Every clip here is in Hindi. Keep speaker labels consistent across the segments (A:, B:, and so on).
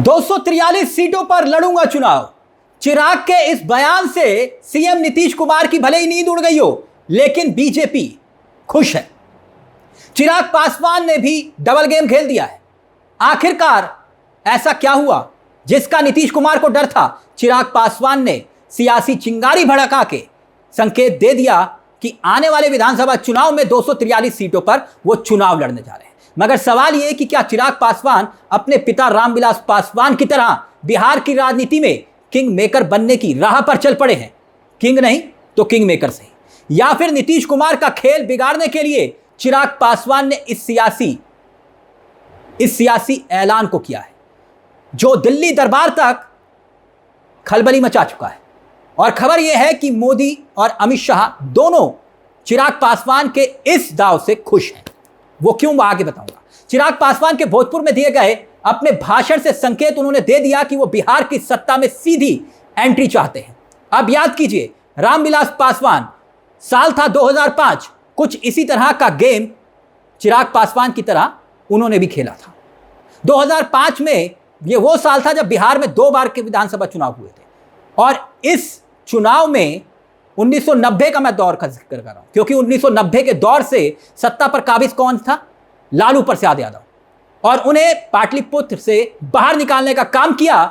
A: 243 सीटों पर लड़ूंगा चुनाव। चिराग के इस बयान से सीएम नीतीश कुमार की भले ही नींद उड़ गई हो, लेकिन बीजेपी खुश है। चिराग पासवान ने भी डबल गेम खेल दिया है। आखिरकार ऐसा क्या हुआ जिसका नीतीश कुमार को डर था? चिराग पासवान ने सियासी चिंगारी भड़का के संकेत दे दिया कि आने वाले विधानसभा चुनाव में 243 सीटों पर वो चुनाव लड़ने जा रहे हैं। मगर सवाल यह कि क्या चिराग पासवान अपने पिता रामविलास पासवान की तरह बिहार की राजनीति में किंग मेकर बनने की राह पर चल पड़े हैं? किंग नहीं तो किंग मेकर सही। या फिर नीतीश कुमार का खेल बिगाड़ने के लिए चिराग पासवान ने इस सियासी ऐलान को किया है जो दिल्ली दरबार तक खलबली मचा चुका है। और खबर यह है कि मोदी और अमित शाह दोनों चिराग पासवान के इस दाव से खुश हैं। वो क्यों, मैं आगे बताऊंगा। चिराग पासवान के भोजपुर में दिए गए अपने भाषण से संकेत उन्होंने दे दिया कि वो बिहार की सत्ता में सीधी एंट्री चाहते हैं। अब याद कीजिए, रामविलास पासवान, साल था 2005, कुछ इसी तरह का गेम चिराग पासवान की तरह उन्होंने भी खेला था। 2005 में ये वो साल था जब बिहार में 2 बार के विधानसभा चुनाव हुए थे। और इस चुनाव में 1990 का मैं दौर का जिक्र कर रहा हूं, क्योंकि 1990 के दौर से सत्ता पर काबिज कौन था? लालू प्रसाद यादव। और उन्हें पाटलिपुत्र से बाहर निकालने का काम किया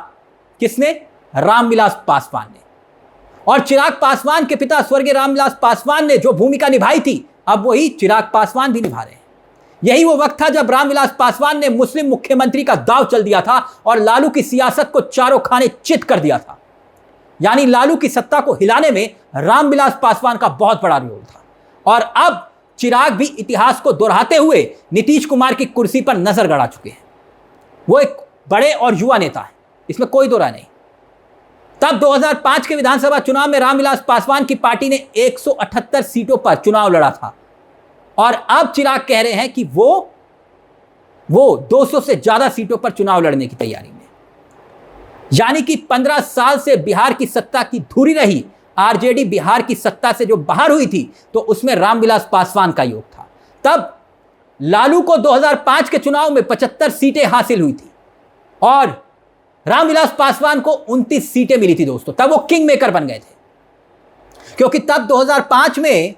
A: किसने? रामविलास पासवान ने। और चिराग पासवान के पिता स्वर्गीय रामविलास पासवान ने जो भूमिका निभाई थी, अब वही चिराग पासवान भी निभा रहे हैं। यही वो वक्त था जब रामविलास पासवान ने मुस्लिम मुख्यमंत्री का दांव चल दिया था और लालू की सियासत को चारों खाने चित कर दिया था। यानी लालू की सत्ता को हिलाने में रामविलास पासवान का बहुत बड़ा रोल था। और अब चिराग भी इतिहास को दोहराते हुए नीतीश कुमार की कुर्सी पर नजर गड़ा चुके हैं। वो एक बड़े और युवा नेता हैं, इसमें कोई दो राय नहीं। तब 2005 के विधानसभा चुनाव में रामविलास पासवान की पार्टी ने 178 सीटों पर चुनाव लड़ा था। और अब चिराग कह रहे हैं कि वो 200 से ज्यादा सीटों पर चुनाव लड़ने की तैयारी में। यानी कि 15 साल से बिहार की सत्ता की धुरी रही आरजेडी बिहार की सत्ता से जो बाहर हुई थी, तो उसमें रामविलास पासवान का योग था। तब लालू को 2005 के चुनाव में 75 सीटें हासिल हुई थी और रामविलास पासवान को 29 सीटें मिली थी दोस्तों। तब वो किंग मेकर बन गए थे, क्योंकि तब 2005 में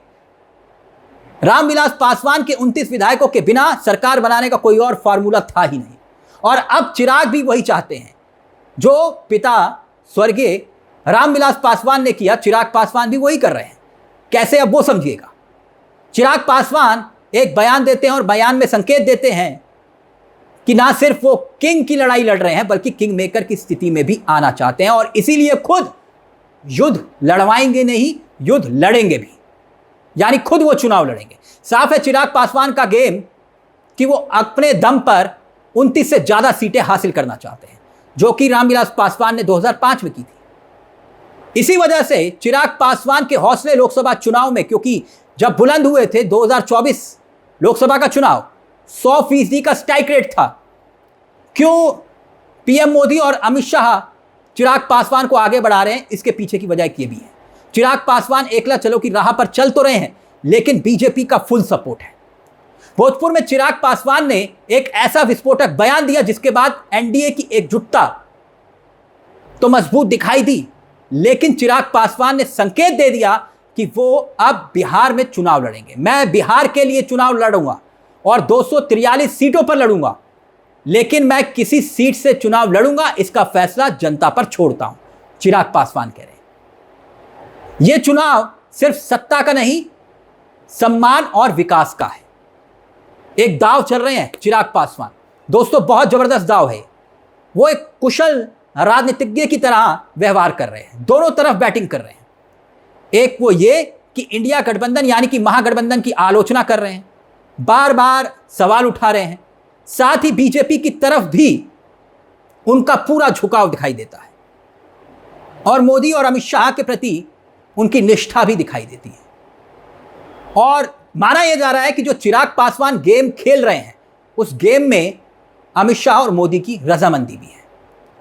A: रामविलास पासवान के 29 विधायकों के बिना सरकार बनाने का कोई और फॉर्मूला था ही नहीं। और अब चिराग भी वही चाहते हैं जो पिता स्वर्गीय रामविलास पासवान ने किया, चिराग पासवान भी वही कर रहे हैं। कैसे, अब वो समझिएगा। चिराग पासवान एक बयान देते हैं और बयान में संकेत देते हैं कि ना सिर्फ वो किंग की लड़ाई लड़ रहे हैं, बल्कि किंग मेकर की स्थिति में भी आना चाहते हैं। और इसीलिए खुद युद्ध लड़वाएंगे नहीं, युद्ध लड़ेंगे भी। यानी खुद वो चुनाव लड़ेंगे। साफ है चिराग पासवान का गेम कि वो अपने दम पर 29 से ज्यादा सीटें हासिल करना चाहते हैं, जो कि रामविलास पासवान ने 2005 में की थी। इसी वजह से चिराग पासवान के हौसले लोकसभा चुनाव में, क्योंकि जब बुलंद हुए थे 2024 लोकसभा का चुनाव, 100% का स्ट्राइक रेट था। क्यों पीएम मोदी और अमित शाह चिराग पासवान को आगे बढ़ा रहे हैं? इसके पीछे की वजह ये भी है, चिराग पासवान एकला चलो की राह पर चल तो रहे हैं, लेकिन बीजेपी का फुल सपोर्ट है। भोजपुर में चिराग पासवान ने एक ऐसा विस्फोटक बयान दिया जिसके बाद एनडीए की एकजुटता तो मजबूत दिखाई दी, लेकिन चिराग पासवान ने संकेत दे दिया कि वो अब बिहार में चुनाव लड़ेंगे। मैं बिहार के लिए चुनाव लड़ूंगा और 243 सीटों पर लड़ूंगा, लेकिन मैं किसी सीट से चुनाव लड़ूंगा इसका फैसला जनता पर छोड़ता हूं, चिराग पासवान कह रहे हैं। यह चुनाव सिर्फ सत्ता का नहीं, सम्मान और विकास का है। एक दाव चल रहे हैं चिराग पासवान दोस्तों, बहुत जबरदस्त दाव है। वो एक कुशल राजनीतिज्ञ की तरह व्यवहार कर रहे हैं, दोनों तरफ बैटिंग कर रहे हैं। एक वो ये कि इंडिया गठबंधन यानी कि महागठबंधन की आलोचना कर रहे हैं, बार बार सवाल उठा रहे हैं। साथ ही बीजेपी की तरफ भी उनका पूरा झुकाव दिखाई देता है और मोदी और अमित शाह के प्रति उनकी निष्ठा भी दिखाई देती है। और माना यह जा रहा है कि जो चिराग पासवान गेम खेल रहे हैं, उस गेम में अमित शाह और मोदी की रजामंदी भी है,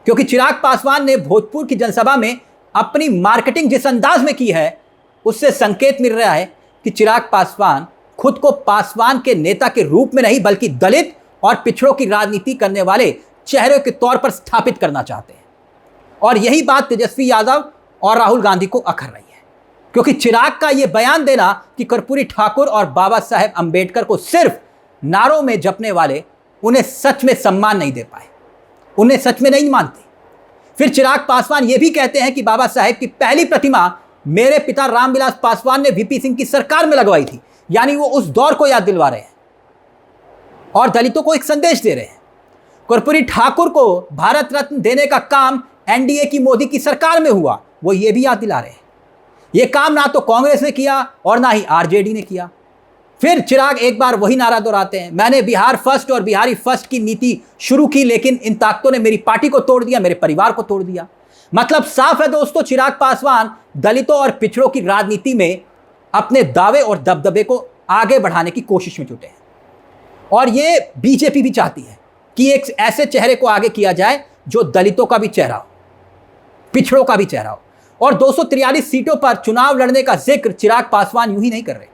A: क्योंकि चिराग पासवान ने भोजपुर की जनसभा में अपनी मार्केटिंग जिस अंदाज में की है, उससे संकेत मिल रहा है कि चिराग पासवान खुद को पासवान के नेता के रूप में नहीं, बल्कि दलित और पिछड़ों की राजनीति करने वाले चेहरे के तौर पर स्थापित करना चाहते हैं। और यही बात तेजस्वी यादव और राहुल गांधी को अखर रही है, क्योंकि चिराग का यह बयान देना कि कर्पूरी ठाकुर और बाबा साहेब अंबेडकर को सिर्फ नारों में जपने वाले उन्हें सच में सम्मान नहीं दे पाए, उन्हें सच में नहीं मानते। फिर चिराग पासवान ये भी कहते हैं कि बाबा साहेब की पहली प्रतिमा मेरे पिता रामविलास पासवान ने वीपी सिंह की सरकार में लगवाई थी, यानी वो उस दौर को याद दिलवा रहे हैं और दलितों को एक संदेश दे रहे हैं। कर्पूरी ठाकुर को भारत रत्न देने का काम एनडीए की मोदी की सरकार में हुआ, वो ये भी याद दिला रहे हैं। ये काम ना तो कांग्रेस ने किया और ना ही आरजेडी ने किया। फिर चिराग एक बार वही नारा दोहराते हैं, मैंने बिहार फर्स्ट और बिहारी फर्स्ट की नीति शुरू की, लेकिन इन ताकतों ने मेरी पार्टी को तोड़ दिया, मेरे परिवार को तोड़ दिया। मतलब साफ है दोस्तों, चिराग पासवान दलितों और पिछड़ों की राजनीति में अपने दावे और दबदबे को आगे बढ़ाने की कोशिश में जुटे हैं। और ये बीजेपी भी चाहती है कि एक ऐसे चेहरे को आगे किया जाए जो दलितों का भी चेहरा हो, पिछड़ों का भी चेहरा हो। और 243 सीटों पर चुनाव लड़ने का जिक्र चिराग पासवान यूं ही नहीं कर रहे।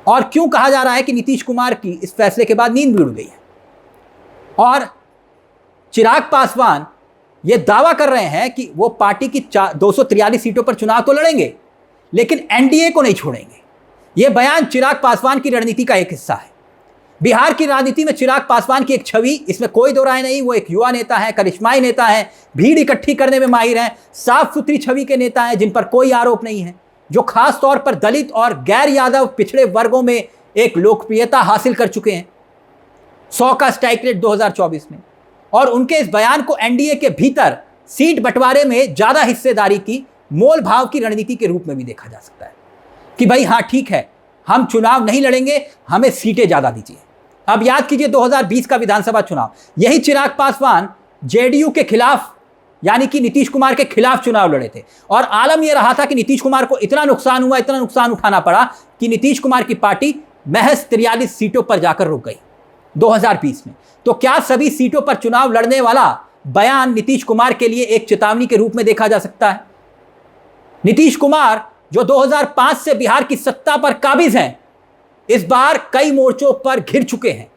A: और क्यों कहा जा रहा है कि नीतीश कुमार की इस फैसले के बाद नींद भी उड़ गई है। और चिराग पासवान ये दावा कर रहे हैं कि वो पार्टी की 243 सीटों पर चुनाव तो लड़ेंगे, लेकिन एनडीए को नहीं छोड़ेंगे। ये बयान चिराग पासवान की रणनीति का एक हिस्सा है। बिहार की राजनीति में चिराग पासवान की एक छवि, इसमें कोई दो राय नहीं, वो एक युवा नेता है, करिश्माई नेता है, भीड़ इकट्ठी करने में माहिर हैं, साफ सुथरी छवि के नेता हैं जिन पर कोई आरोप नहीं है, जो खास तौर पर दलित और गैर यादव पिछड़े वर्गों में एक लोकप्रियता हासिल कर चुके हैं 100 का स्ट्राइक रेट 2024 में। और उनके इस बयान को एनडीए के भीतर सीट बंटवारे में ज़्यादा हिस्सेदारी की मोल भाव की रणनीति के रूप में भी देखा जा सकता है कि भाई हाँ ठीक है, हम चुनाव नहीं लड़ेंगे, हमें सीटें ज़्यादा दीजिए। अब याद कीजिए 2020 का विधानसभा चुनाव, यही चिराग पासवान जेडीयू के खिलाफ यानी कि नीतीश कुमार के खिलाफ चुनाव लड़े थे। और आलम यह रहा था कि नीतीश कुमार को इतना नुकसान हुआ, इतना नुकसान उठाना पड़ा कि नीतीश कुमार की पार्टी महज 43 सीटों पर जाकर रुक गई 2020 में। तो क्या सभी सीटों पर चुनाव लड़ने वाला बयान नीतीश कुमार के लिए एक चेतावनी के रूप में देखा जा सकता है? नीतीश कुमार जो 2005 से बिहार की सत्ता पर काबिज हैं, इस बार कई मोर्चों पर घिर चुके हैं।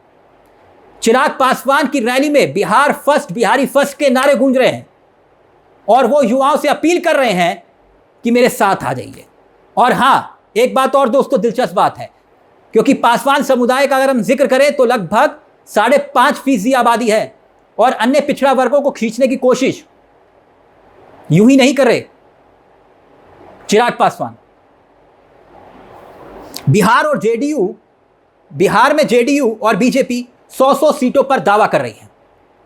A: चिराग पासवान की रैली में बिहार फर्स्ट, बिहारी फर्स्ट के नारे गूंज रहे हैं और वो युवाओं से अपील कर रहे हैं कि मेरे साथ आ जाइए। और हाँ, एक बात और दोस्तों दिलचस्प बात है, क्योंकि पासवान समुदाय का अगर हम जिक्र करें तो लगभग 5.5% आबादी है और अन्य पिछड़ा वर्गों को खींचने की कोशिश यूं ही नहीं कर रहे चिराग पासवान। बिहार में जेडीयू और बीजेपी 100 सीटों पर दावा कर रही है,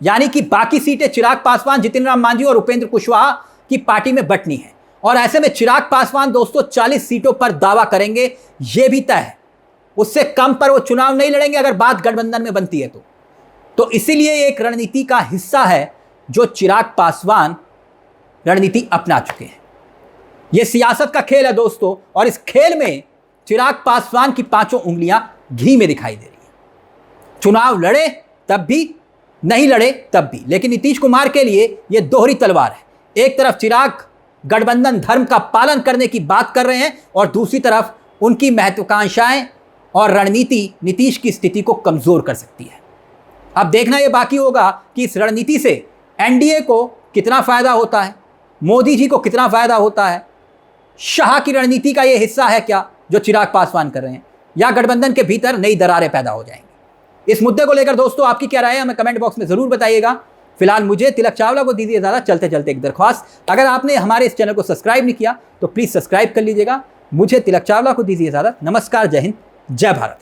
A: यानी कि बाकी सीटें चिराग पासवान, जितिन राम मांझी और उपेंद्र कुशवाहा की पार्टी में बंटनी है। और ऐसे में चिराग पासवान दोस्तों 40 सीटों पर दावा करेंगे, यह भी तय है। उससे कम पर वो चुनाव नहीं लड़ेंगे अगर बात गठबंधन में बनती है तो इसीलिए एक रणनीति का हिस्सा है जो चिराग पासवान रणनीति अपना चुके हैं। यह सियासत का खेल है दोस्तों, और इस खेल में चिराग पासवान की 5 उंगलियां घी में दिखाई दे रही है। चुनाव लड़े तब भी, नहीं लड़े तब भी। लेकिन नीतीश कुमार के लिए यह दोहरी तलवार है। एक तरफ चिराग गठबंधन धर्म का पालन करने की बात कर रहे हैं और दूसरी तरफ उनकी महत्वाकांक्षाएं और रणनीति नीतीश की स्थिति को कमजोर कर सकती है। अब देखना यह बाकी होगा कि इस रणनीति से एनडीए को कितना फायदा होता है, मोदी जी को कितना फायदा होता है, शाह की रणनीति का यह हिस्सा है क्या जो चिराग पासवान कर रहे हैं, या गठबंधन के भीतर नई दरारें पैदा हो जाएंगी। इस मुद्दे को लेकर दोस्तों आपकी क्या राय है, हमें कमेंट बॉक्स में जरूर बताइएगा। फिलहाल मुझे तिलक चावला को दीजिए इजाजत। चलते चलते एक दरख्वास्त, अगर आपने हमारे इस चैनल को सब्सक्राइब नहीं किया तो प्लीज सब्सक्राइब कर लीजिएगा। मुझे तिलक चावला को दीजिए इजाजत। नमस्कार, जय हिंद, जय भारत।